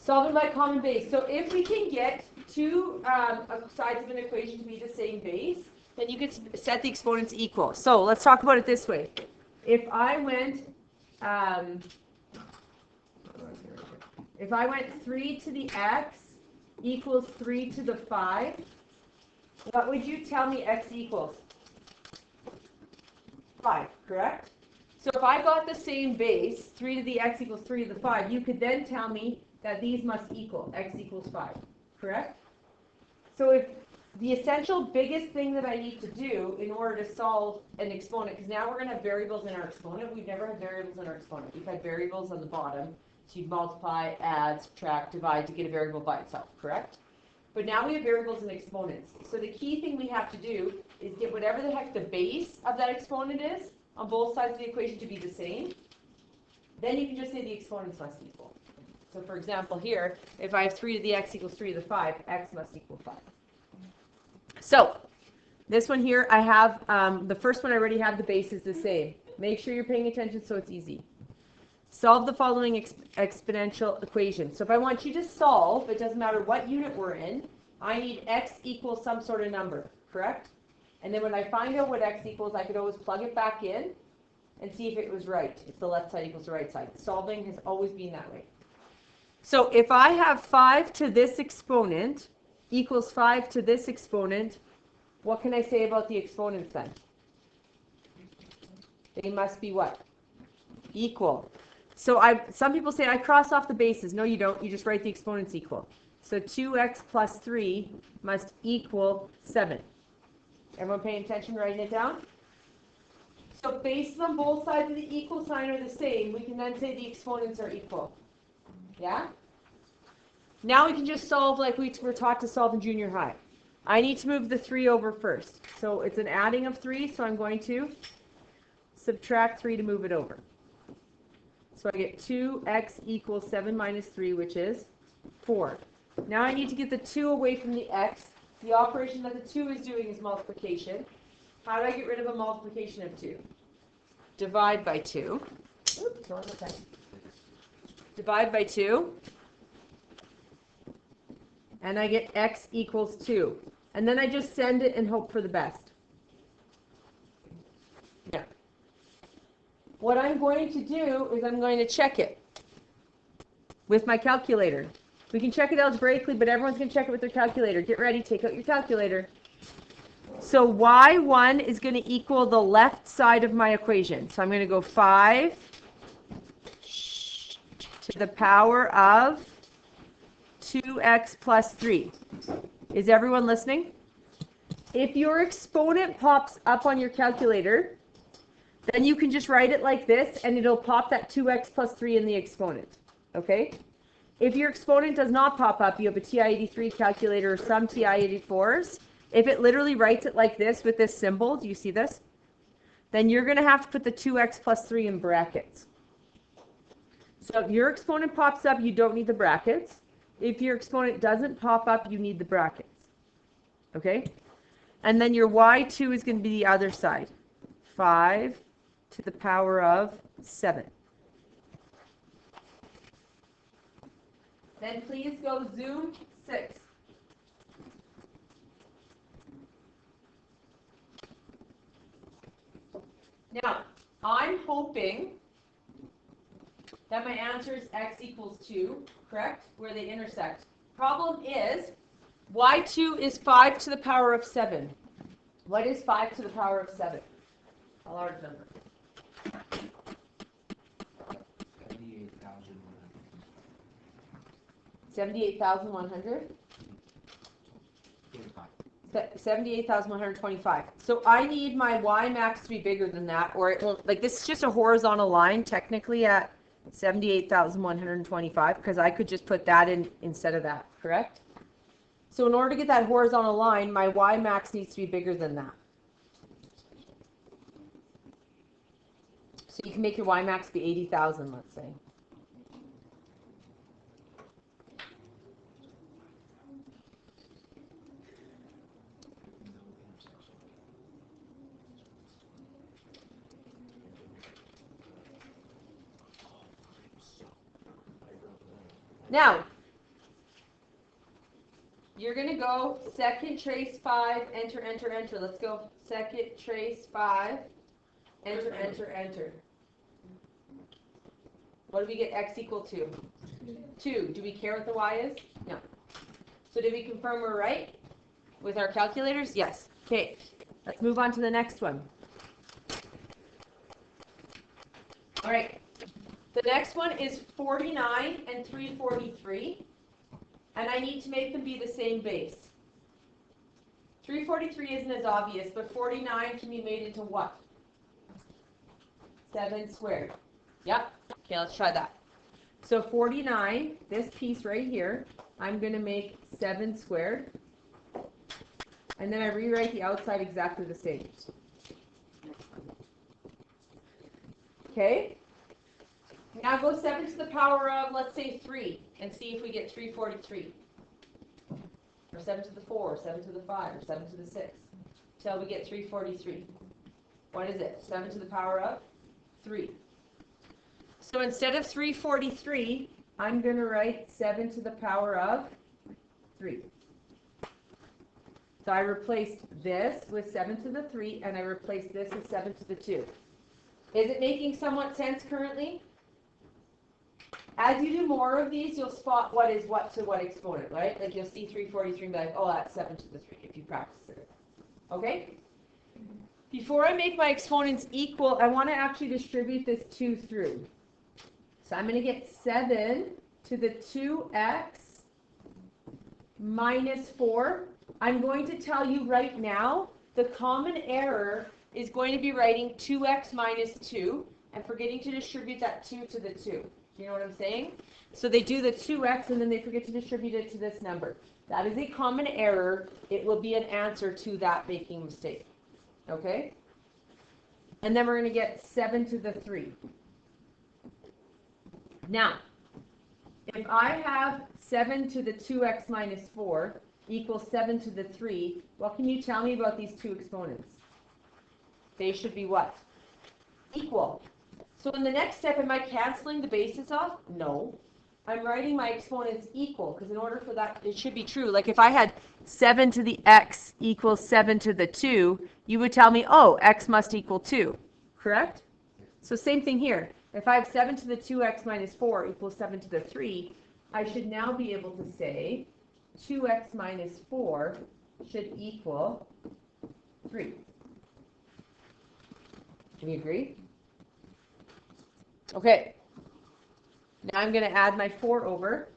Solving by common base. So if we can get two sides of an equation to be the same base, then you can set the exponents equal. So let's talk about it this way. If I went 3 to the x equals 3 to the 5, what would you tell me x equals? 5, correct? So if I got the same base, 3 to the x equals 3 to the 5, you could then tell me that these must equal, x equals 5, correct? So if the essential biggest thing that I need to do in order to solve an exponent, because now we're going to have variables in our exponent. We've never had variables in our exponent. We've had variables on the bottom. So you'd multiply, add, subtract, divide to get a variable by itself, correct? But now we have variables and exponents. So the key thing we have to do is get whatever the heck the base of that exponent is on both sides of the equation to be the same. Then you can just say the exponents must equal. So for example here, if I have 3 to the x equals 3 to the 5, x must equal 5. So this one here, I have, the first one I already have the base is the same. Make sure you're paying attention so it's easy. Solve the following exponential equation. So if I want you to solve, it doesn't matter what unit we're in, I need x equals some sort of number, correct? And then when I find out what x equals, I could always plug it back in and see if it was right, if the left side equals the right side. Solving has always been that way. So if I have 5 to this exponent equals 5 to this exponent, what can I say about the exponents then? They must be what? Equal. So some people say I cross off the bases. No, you don't. You just write the exponents equal. So 2x plus 3 must equal 7. Everyone paying attention, writing it down? So bases on both sides of the equal sign are the same. We can then say the exponents are equal. Yeah? Now we can just solve like we were taught to solve in junior high. I need to move the 3 over first. So it's an adding of 3, so I'm going to subtract 3 to move it over. So I get 2x equals 7 minus 3, which is 4. Now I need to get the 2 away from the x. The operation that the 2 is doing is multiplication. How do I get rid of a multiplication of 2? Divide by 2. Oops, wrong with that. Divide by 2. And I get x equals 2. And then I just send it and hope for the best. Yeah. What I'm going to do is I'm going to check it with my calculator. We can check it algebraically, but everyone's going to check it with their calculator. Get ready, take out your calculator. So y1 is going to equal the left side of my equation. So I'm going to go 5 to the power of 2x plus 3. Is everyone listening? If your exponent pops up on your calculator, then you can just write it like this, and it'll pop that 2x plus 3 in the exponent. Okay? If your exponent does not pop up, you have a TI-83 calculator or some TI-84s. If it literally writes it like this with this symbol, do you see this? Then you're going to have to put the 2x plus 3 in brackets. So if your exponent pops up, you don't need the brackets. If your exponent doesn't pop up, you need the brackets. Okay? And then your y2 is going to be the other side. 5 to the power of 7. Then please go zoom 6. Now, I'm hoping that my answer is x equals 2, correct? Where they intersect. Problem is, y2 is 5 to the power of 7. What is 5 to the power of 7? A large number. 78,100? 78,125. So I need my y max to be bigger than that, or it won't, like this is just a horizontal line technically at 78,125, because I could just put that in instead of that, correct? So in order to get that horizontal line, my y max needs to be bigger than that. So you can make your y max be 80,000, let's say. Now, you're going to go second trace 5, enter, enter, enter. Let's go second trace 5, enter, enter, enter. What do we get x equal to? 2. Do we care what the y is? No. So did we confirm we're right with our calculators? Yes. Okay, let's move on to the next one. All right, the next one is 49 and 343, and I need to make them be the same base. 343 isn't as obvious, but 49 can be made into what? 7 squared. Yep. Okay, let's try that. So 49, this piece right here, I'm going to make 7 squared. And then I rewrite the outside exactly the same. Okay? Now go 7 to the power of, let's say, 3, and see if we get 343. Or 7 to the 4, or 7 to the 5, or 7 to the 6. Till we get 343. What is it? 7 to the power of 3. So instead of 343, I'm going to write 7 to the power of 3. So I replaced this with 7 to the 3, and I replaced this with 7 to the 2. Is it making somewhat sense currently? As you do more of these, you'll spot what is what to what exponent, right? Like you'll see 343 and be like, oh, that's 7 to the 3 if you practice it. Okay? Before I make my exponents equal, I want to actually distribute this 2 through. So I'm going to get 7 to the 2x minus 4. I'm going to tell you right now, the common error is going to be writing 2x minus 2 and forgetting to distribute that 2 to the 2. Do you know what I'm saying? So they do the 2x and then they forget to distribute it to this number. That is a common error. It will be an answer to that making mistake. Okay? And then we're going to get 7 to the 3. Now, if I have 7 to the 2x minus 4 equals 7 to the 3, what can you tell me about these two exponents? They should be what? Equal. So in the next step, am I canceling the bases off? No. I'm writing my exponents equal, because in order for that, it should be true. Like if I had 7 to the x equals 7 to the 2, you would tell me, oh, x must equal 2. Correct? So same thing here. If I have 7 to the 2x minus 4 equals 7 to the 3, I should now be able to say 2x minus 4 should equal 3. Do we agree? Okay. Now I'm going to add my 4 over.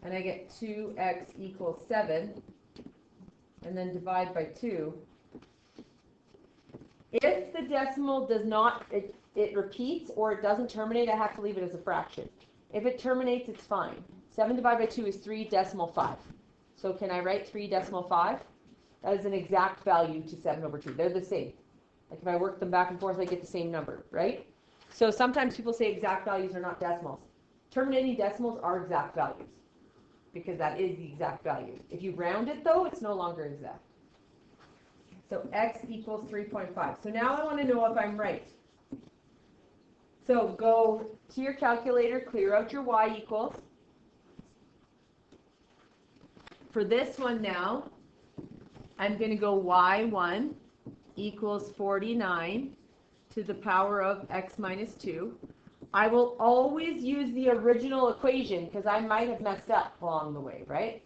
And I get 2x equals 7. And then divide by 2. If the decimal does not, it repeats or it doesn't terminate, I have to leave it as a fraction. If it terminates, it's fine. 7 divided by 2 is 3 decimal 5. So can I write 3 decimal 5? That is an exact value to 7 over 2. They're the same. Like if I work them back and forth, I get the same number, right? So sometimes people say exact values are not decimals. Terminating decimals are exact values because that is the exact value. If you round it, though, it's no longer exact. So x equals 3.5. So now I want to know if I'm right. So go to your calculator, clear out your y equals. For this one now, I'm going to go y1 equals 49 to the power of x minus 2. I will always use the original equation because I might have messed up along the way, right?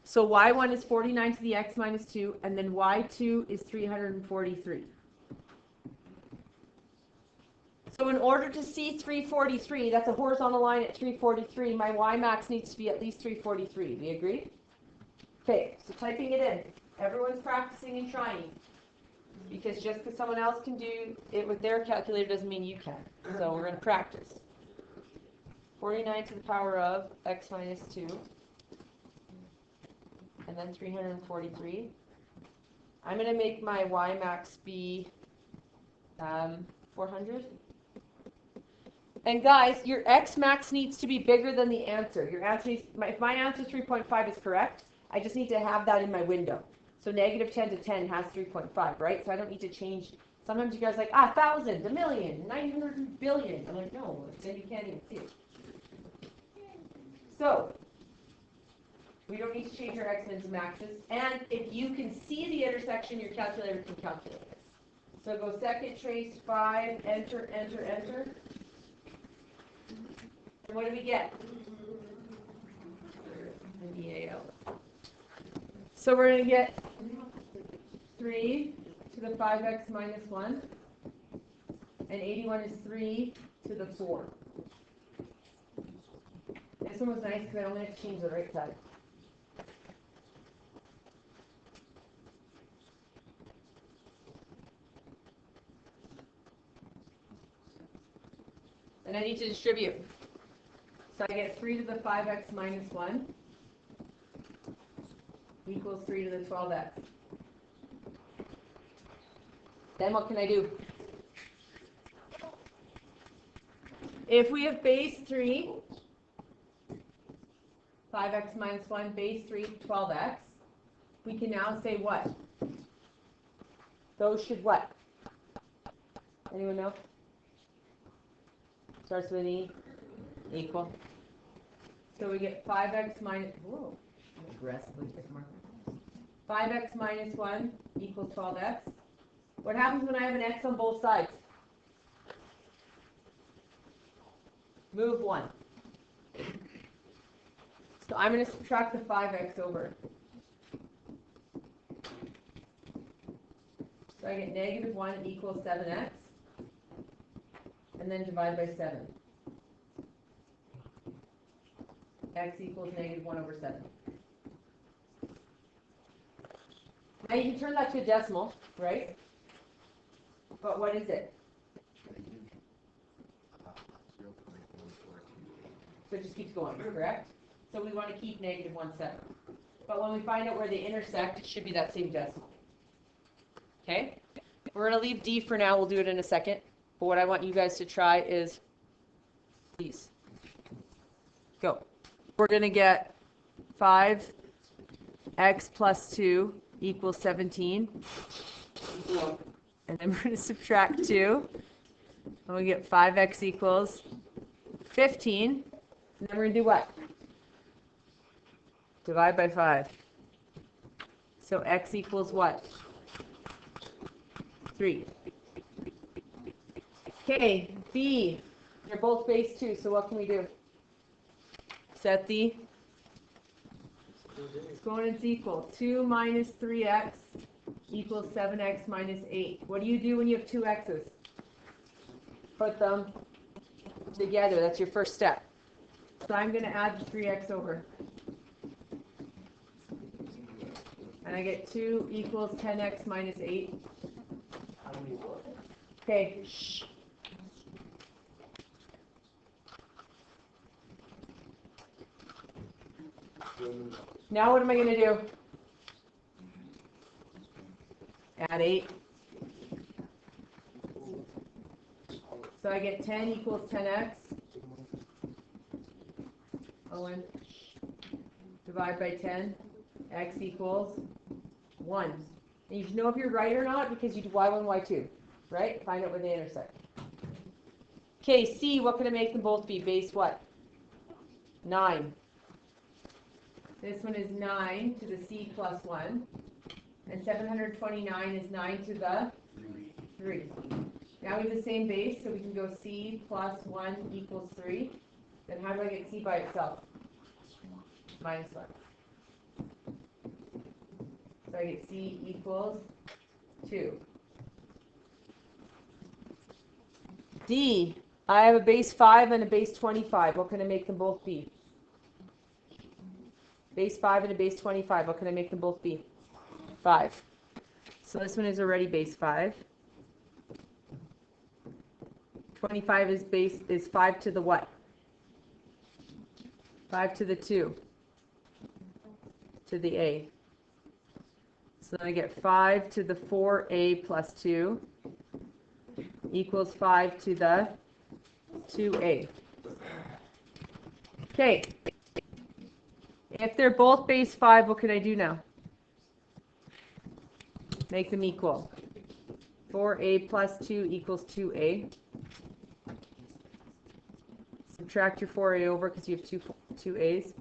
So y1 is 49 to the x minus 2, and then y2 is 343. So in order to see 343, that's a horizontal line at 343, my y max needs to be at least 343. We agree? Okay, so typing it in. Everyone's practicing and trying. Because just because someone else can do it with their calculator doesn't mean you can. So we're going to practice. 49 to the power of x minus 2. And then 343. I'm going to make my y max be 400. And guys, your x max needs to be bigger than the answer. Your answer needs, if my answer 3.5 is correct, I just need to have that in my window. So negative 10 to 10 has 3.5, right? So I don't need to change. Sometimes you guys are like, 1,000, a million, 900 billion. I'm like, no, then you can't even see it. So, we don't need to change our x mins and maxes. And if you can see the intersection, your calculator can calculate it. So go second trace 5, enter, enter, enter. And what do we get? An EAL. So we're going to get 3 to the 5x minus 1. And 81 is 3 to the 4. This one was nice because I only have to change the right side. And I need to distribute. So I get 3 to the 5x minus 1 equals 3 to the 12x. Then what can I do? If we have base 3, 5x minus 1, base 3, 12x, we can now say what? Those should what? Anyone know? Starts with an E, equal. So we get 5x minus, whoa, aggressively hit marker. 5x minus 1 equals 12x. What happens when I have an x on both sides? Move 1. So I'm going to subtract the 5x over. So I get negative 1 equals 7x. And then divide by 7. X equals negative 1 over 7. Now you can turn that to a decimal, right? But what is it? So it just keeps going, correct? So we want to keep negative 1, 7. But when we find out where they intersect, it should be that same decimal. Okay? We're going to leave D for now. We'll do it in a second. But what I want you guys to try is these. Go. We're going to get 5x plus 2 equals 17. And then we're going to subtract 2. And we get 5x equals 15. And then we're going to do what? Divide by 5. So x equals what? 3. Okay, B. They're both base 2, so what can we do? Set the exponents equal. 2 minus 3x equals 7x minus 8. What do you do when you have two x's? Put them together. That's your first step. So I'm going to add the 3x over. And I get 2 equals 10x minus 8. Okay, shh. Now what am I going to do? Add 8. So I get 10 equals 10x. Owen. Divide by 10. X equals 1. And you should know if you're right or not because you do y1, y2. Right? Find out where they intersect. Okay, C, what can I make them both be? Base what? 9. This one is 9 to the C plus 1. And 729 is 9 to the 3. Now we have the same base, so we can go C plus 1 equals 3. Then how do I get C by itself? Minus 1. So I get C equals 2. D, I have a base 5 and a base 25. What can I make them both be? Base 5 and a base 25. What can I make them both be? 5. So this one is already base 5. 25 is 5 to the what? 5 to the 2. To the A. So then I get 5 to the 4A plus 2 equals 5 to the 2A. Okay. If they're both base 5, what can I do now? Make them equal. 4A plus 2 equals 2A. Subtract your 4A over because you have 2 a's.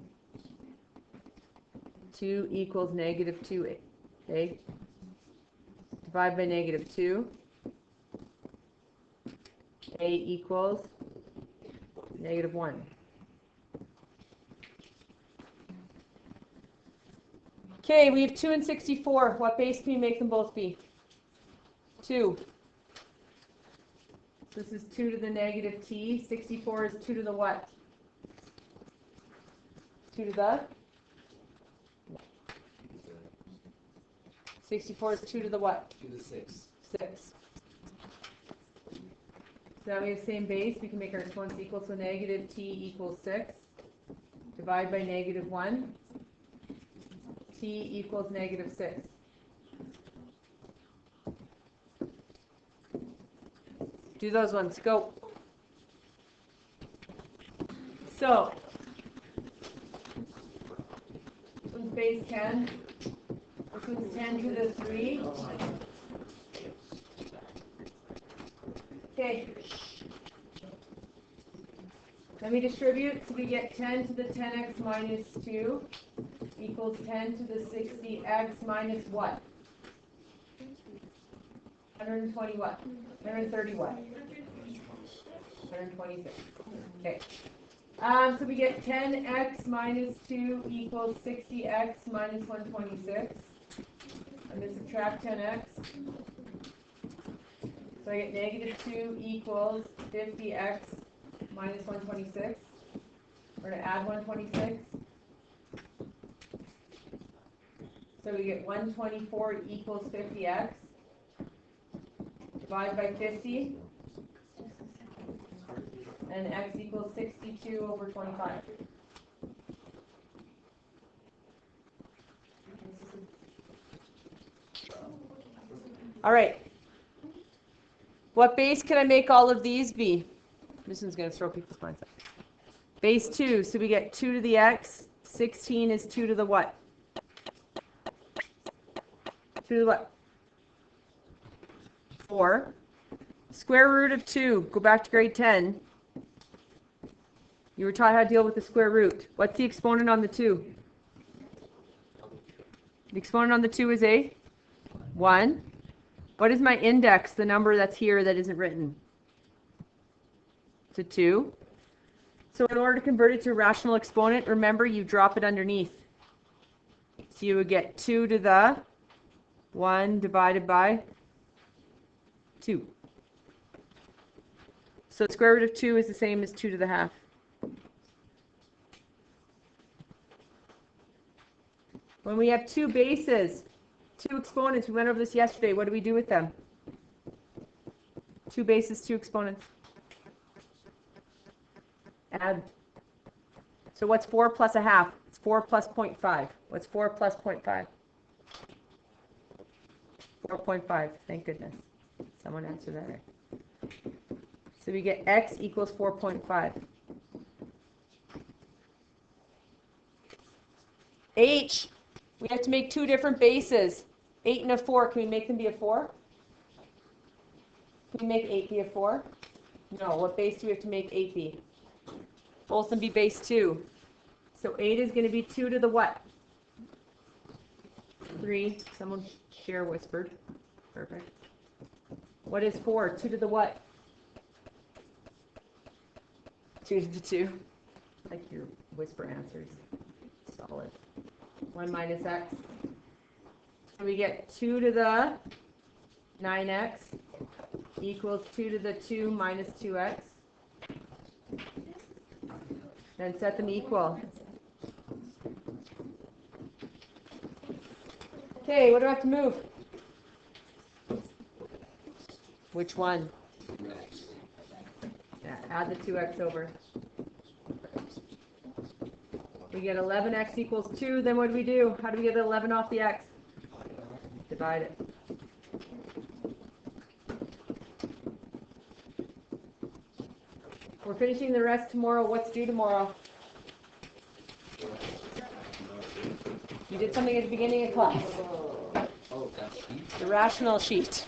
2 equals negative 2a. Okay. Divide by negative 2. A equals negative 1. Okay, we have 2 and 64. What base can we make them both be? 2. This is 2 to the negative t. 64 is 2 to the what? 2 to the? 64 is 2 to the what? 2 to the 6. 6. So now we have the same base. We can make our exponents equal. So negative t equals 6. Divide by negative 1. T equals negative 6. Do those ones. Go. So, this one's base 10. This one's 10 to the 3. Okay. Let me distribute. So we get 10 to the 10x minus 2 equals 10 to the 60x minus what? 120 what? 130 what? 126. Okay. So we get 10x minus 2 equals 60x minus 126. I'm going to subtract 10x. So I get negative 2 equals 50x minus 126. We're going to add 126. So we get 124 equals 50x. Divide by 50. And x equals 62 over 25. All right. What base can I make all of these be? This one's going to throw people's minds up. Base 2. So we get 2 to the x. 16 is 2 to the what? 2 to the what? 4. Square root of 2. Go back to grade 10. You were taught how to deal with the square root. What's the exponent on the 2? The exponent on the 2 is a 1. What is my index, the number that's here that isn't written? It's a 2. So in order to convert it to a rational exponent, remember you drop it underneath. So you would get 2 to the 1 divided by 2. So the square root of 2 is the same as 2 to the half. When we have two bases, two exponents, we went over this yesterday, what do we do with them? Two bases, two exponents. Add. So what's 4 plus a half? It's 4 plus 0.5. What's 4 plus 0.5? 4.5. Thank goodness. Someone answered that right. So we get x equals 4.5. H, we have to make two different bases. 8 and a 4. Can we make them be a 4? Can we make 8 be a 4? No. What base do we have to make 8 be? Both of them be base 2. So 8 is going to be 2 to the what? 3. Someone share whispered. Perfect. What is 4? 2 to the what? 2 to the 2. Like your whisper answers. Solid. 1 minus x. So we get 2 to the 9x equals 2 to the 2 minus 2x. Then set them equal. Okay, what do I have to move? Which one? Yeah, add the 2x over. We get 11x equals 2. Then what do we do? How do we get the 11 off the x? Divide it. We're finishing the rest tomorrow. What's due tomorrow? You did something at the beginning of class. The rational sheet.